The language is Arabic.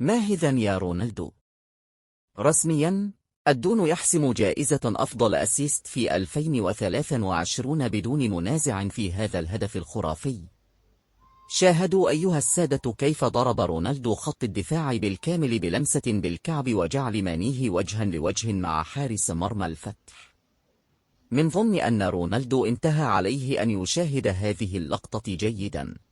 ماهذا يا رونالدو. رسميا، الدون يحسم جائزة أفضل أسيست في 2023 بدون منازع في هذا الهدف الخرافي. شاهدوا أيها السادة كيف ضرب رونالدو خط الدفاع بالكامل بلمسة بالكعب وجعل مانيه وجها لوجه مع حارس مرمى الفتح. من ضمن أن رونالدو انتهى عليه أن يشاهد هذه اللقطة جيدا.